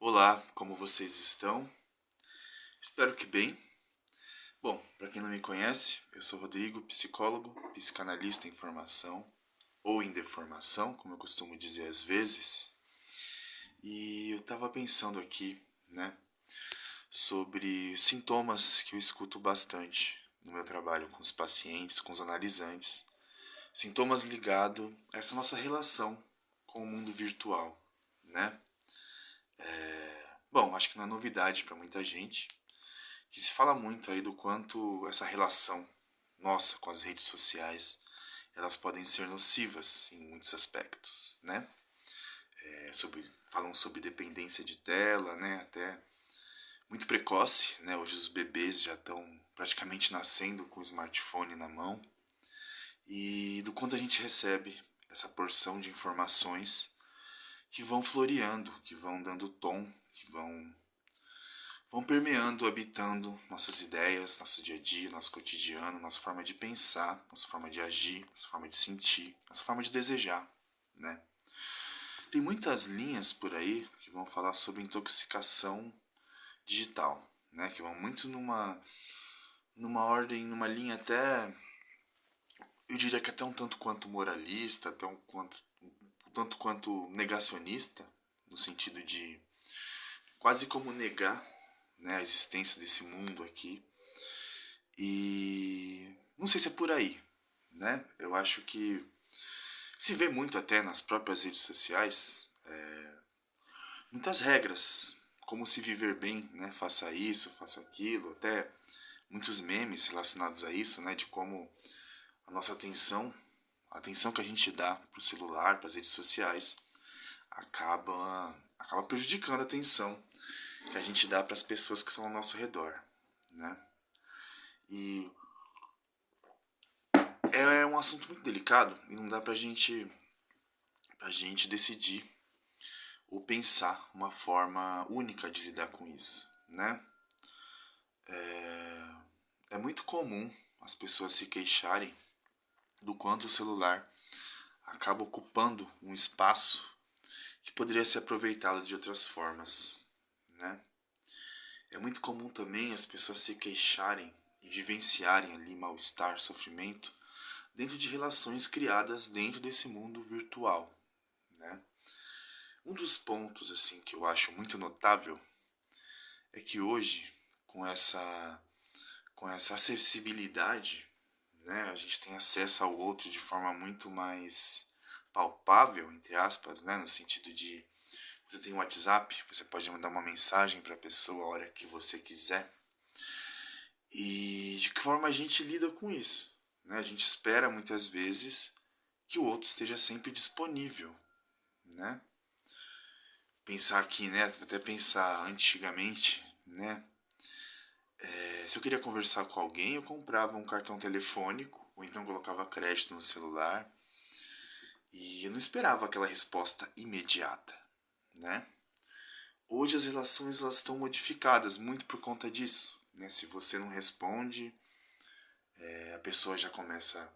Olá, como vocês estão? Espero que bem. Bom, para quem não me conhece, eu sou Rodrigo, psicólogo, psicanalista em formação, ou em deformação, como eu costumo dizer às vezes. E eu estava pensando aqui, né, sobre sintomas que eu escuto bastante no meu trabalho com os pacientes, com os analisantes. Sintomas ligados a essa nossa relação com o mundo virtual, né? Bom, acho que não é novidade para muita gente, que se fala muito aí do quanto essa relação nossa com as redes sociais elas podem ser nocivas em muitos aspectos, né? Falam sobre dependência de tela, né? Até muito precoce, né? Hoje os bebês já estão praticamente nascendo com o smartphone na mão e do quanto a gente recebe essa porção de informações que vão floreando, que vão dando tom, que vão permeando, habitando nossas ideias, nosso dia a dia, nosso cotidiano, nossa forma de pensar, nossa forma de agir, nossa forma de sentir, nossa forma de desejar, né? Tem muitas linhas por aí que vão falar sobre intoxicação digital, né? Que vão muito numa ordem, numa linha até, eu diria que até um tanto quanto moralista, até um tanto quanto negacionista, no sentido de quase como negar, né, a existência desse mundo aqui. E não sei se é por aí, né? Eu acho que se vê muito até nas próprias redes sociais muitas regras, como se viver bem, né? Faça isso, faça aquilo, até muitos memes relacionados a isso, né? De como a nossa atenção, a atenção que a gente dá para o celular, para as redes sociais, acaba prejudicando a atenção que a gente dá para as pessoas que estão ao nosso redor, né? E é um assunto muito delicado e não dá pra gente decidir ou pensar uma forma única de lidar com isso, né? É muito comum as pessoas se queixarem do quanto o celular acaba ocupando um espaço que poderia ser aproveitado de outras formas, né? É muito comum também as pessoas se queixarem e vivenciarem ali mal-estar, sofrimento dentro de relações criadas dentro desse mundo virtual, né? Um dos pontos assim que eu acho muito notável é que hoje, com essa com essa acessibilidade, né, a gente tem acesso ao outro de forma muito mais palpável, entre aspas, né, no sentido de você tem um WhatsApp, você pode mandar uma mensagem para a pessoa a hora que você quiser. E de que forma a gente lida com isso? Né? A gente espera muitas vezes que o outro esteja sempre disponível, né? Pensar aqui, né? Até pensar antigamente, né? Se eu queria conversar com alguém, eu comprava um cartão telefônico, ou então colocava crédito no celular, e eu não esperava aquela resposta imediata, né? Hoje as relações elas estão modificadas muito por conta disso, né? Se você não responde, a pessoa já começa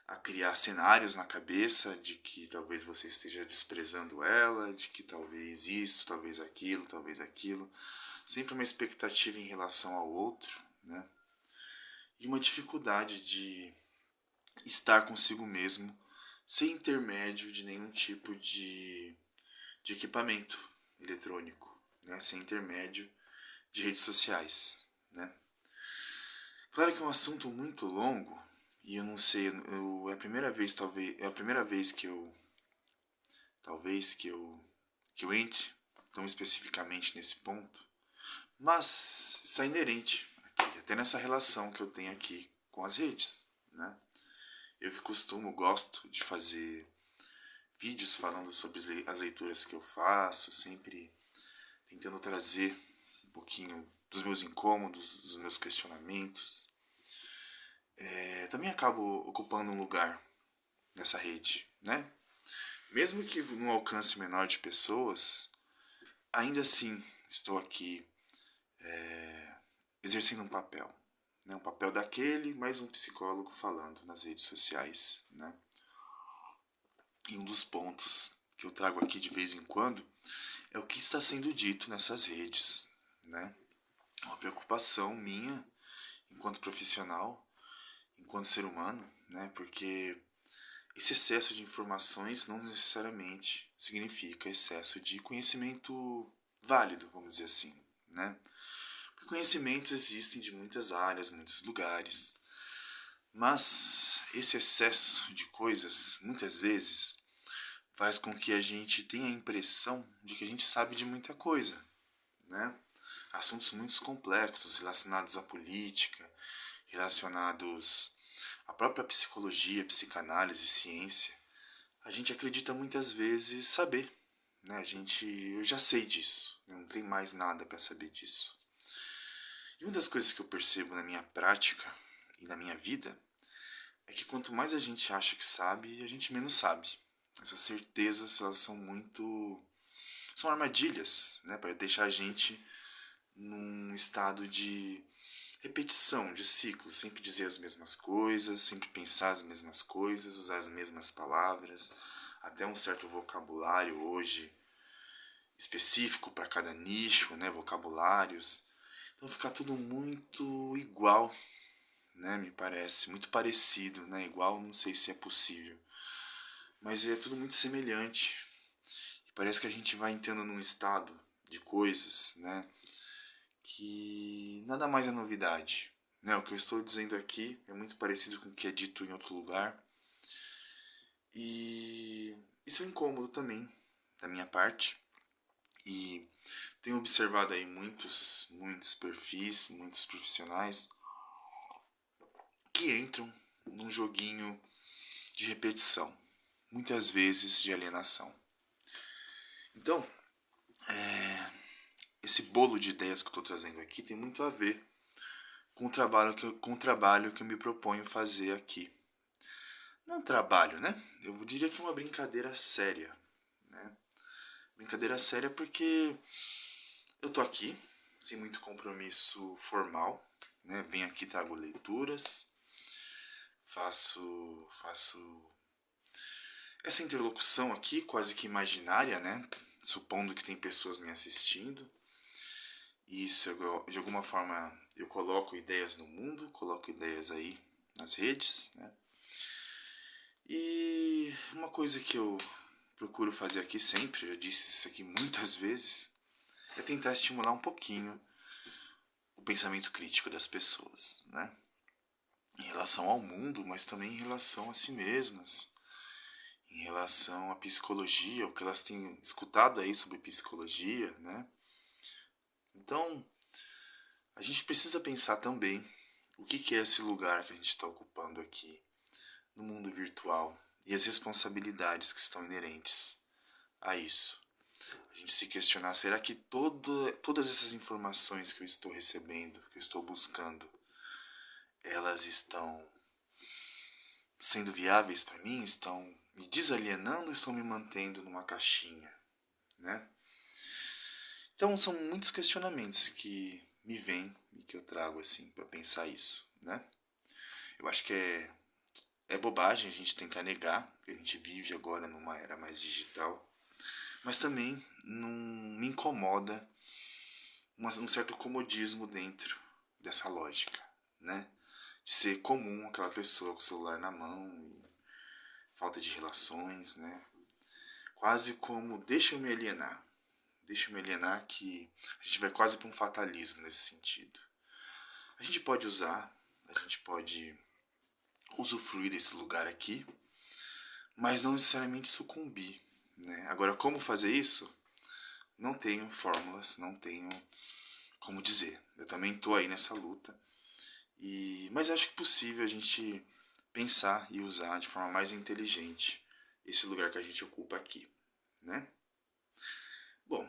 a criar cenários na cabeça de que talvez você esteja desprezando ela, de que talvez isso, talvez aquilo, talvez aquilo. Sempre uma expectativa em relação ao outro, né? E uma dificuldade de estar consigo mesmo sem intermédio de nenhum tipo de equipamento eletrônico, né? Sem intermédio de redes sociais, né? Claro que é um assunto muito longo e eu não sei, é a primeira vez talvez, é a primeira vez talvez que eu entre tão especificamente nesse ponto, mas isso é inerente aqui, até nessa relação que eu tenho aqui com as redes, né? Eu que gosto de fazer vídeos falando sobre as leituras que eu faço, sempre tentando trazer um pouquinho dos meus incômodos, dos meus questionamentos. Também acabo ocupando um lugar nessa rede, né? Mesmo que num alcance menor de pessoas, ainda assim estou aqui exercendo um papel. Né? Um papel daquele, mais um psicólogo falando nas redes sociais. Né? E um dos pontos que eu trago aqui de vez em quando é o que está sendo dito nessas redes, né? É uma preocupação minha, enquanto profissional, enquanto ser humano, né? Porque esse excesso de informações não necessariamente significa excesso de conhecimento válido, vamos dizer assim, né? Porque conhecimentos existem de muitas áreas, muitos lugares, mas esse excesso de coisas, muitas vezes, faz com que a gente tenha a impressão de que a gente sabe de muita coisa, né? Assuntos muito complexos relacionados à política, relacionados à própria psicologia, psicanálise, ciência. A gente acredita muitas vezes saber, né? Eu já sei disso, não tem mais nada para saber disso. E uma das coisas que eu percebo na minha prática e na minha vida é que quanto mais a gente acha que sabe, a gente menos sabe. Essas certezas, elas são armadilhas, né, para deixar a gente num estado de repetição, de ciclo, sempre dizer as mesmas coisas, sempre pensar as mesmas coisas, usar as mesmas palavras, até um certo vocabulário hoje específico para cada nicho, né, vocabulários. Então fica tudo muito igual, né, me parece, muito parecido, né, igual, não sei se é possível, mas é tudo muito semelhante. E parece que a gente vai entrando num estado de coisas, né, que nada mais é novidade. Né? O que eu estou dizendo aqui é muito parecido com o que é dito em outro lugar. E isso é um incômodo também, da minha parte. E tenho observado aí muitos perfis, muitos profissionais que entram num joguinho de repetição, muitas vezes de alienação. Então, esse bolo de ideias que eu estou trazendo aqui tem muito a ver com o trabalho que eu me proponho fazer aqui. Não um trabalho, né? Eu diria que é uma brincadeira séria, né? Brincadeira séria porque eu tô aqui, sem muito compromisso formal, né? Venho aqui, trago leituras, faço essa interlocução aqui, quase que imaginária, né? Supondo que tem pessoas me assistindo. E isso, de alguma forma, eu coloco ideias no mundo, coloco ideias aí nas redes, né? E uma coisa que eu procuro fazer aqui sempre, já disse isso aqui muitas vezes, é tentar estimular um pouquinho o pensamento crítico das pessoas, né? Em relação ao mundo, mas também em relação a si mesmas, em relação à psicologia, o que elas têm escutado aí sobre psicologia, né? Então, a gente precisa pensar também o que é esse lugar que a gente está ocupando aqui no mundo virtual e as responsabilidades que estão inerentes a isso. A gente se questionar, será que todas essas informações que eu estou recebendo, que eu estou buscando, elas estão sendo viáveis para mim? Estão me desalienando ou estão me mantendo numa caixinha, né? Então são muitos questionamentos que me vêm e que eu trago assim para pensar isso, né? Eu acho que é bobagem a gente tentar negar que a gente vive agora numa era mais digital, mas também não me incomoda um certo comodismo dentro dessa lógica, né? De ser comum aquela pessoa com o celular na mão, falta de relações, né? Quase como deixa eu me alienar que a gente vai quase para um fatalismo nesse sentido. A gente pode usar, a gente pode usufruir desse lugar aqui, mas não necessariamente sucumbir, né? Agora, como fazer isso? Não tenho fórmulas, não tenho como dizer. Eu também estou aí nessa luta. Mas acho que é possível a gente pensar e usar de forma mais inteligente esse lugar que a gente ocupa aqui, né? Bom,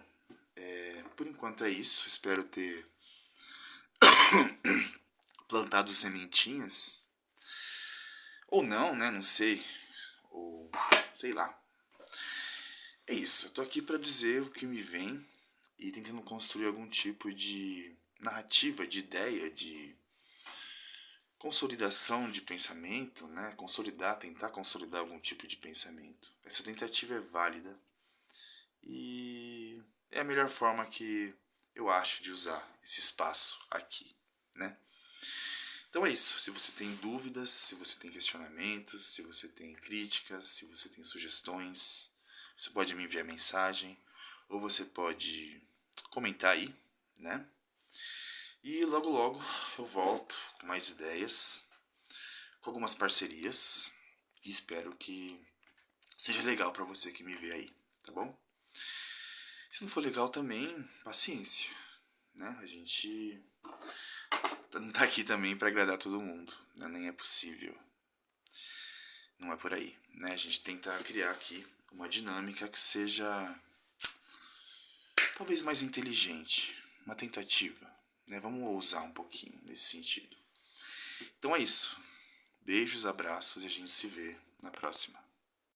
por enquanto é isso. Espero ter plantado sementinhas. Ou não, né? Não sei. Ou sei lá. É isso. Eu tô aqui para dizer o que me vem e tentando construir algum tipo de narrativa, de ideia, de consolidação de pensamento, né? Tentar consolidar algum tipo de pensamento. Essa tentativa é válida e é a melhor forma que eu acho de usar esse espaço aqui, né? Então é isso. Se você tem dúvidas, se você tem questionamentos, se você tem críticas, se você tem sugestões, você pode me enviar mensagem ou você pode comentar aí, né? E logo logo eu volto com mais ideias, com algumas parcerias e espero que seja legal para você que me vê aí, tá bom? Se não for legal também, paciência, né? A gente não tá aqui também para agradar todo mundo, né? Nem é possível. Não é por aí, né? A gente tenta criar aqui uma dinâmica que seja talvez mais inteligente, uma tentativa, né? Vamos ousar um pouquinho nesse sentido. Então é isso. Beijos, abraços e a gente se vê na próxima.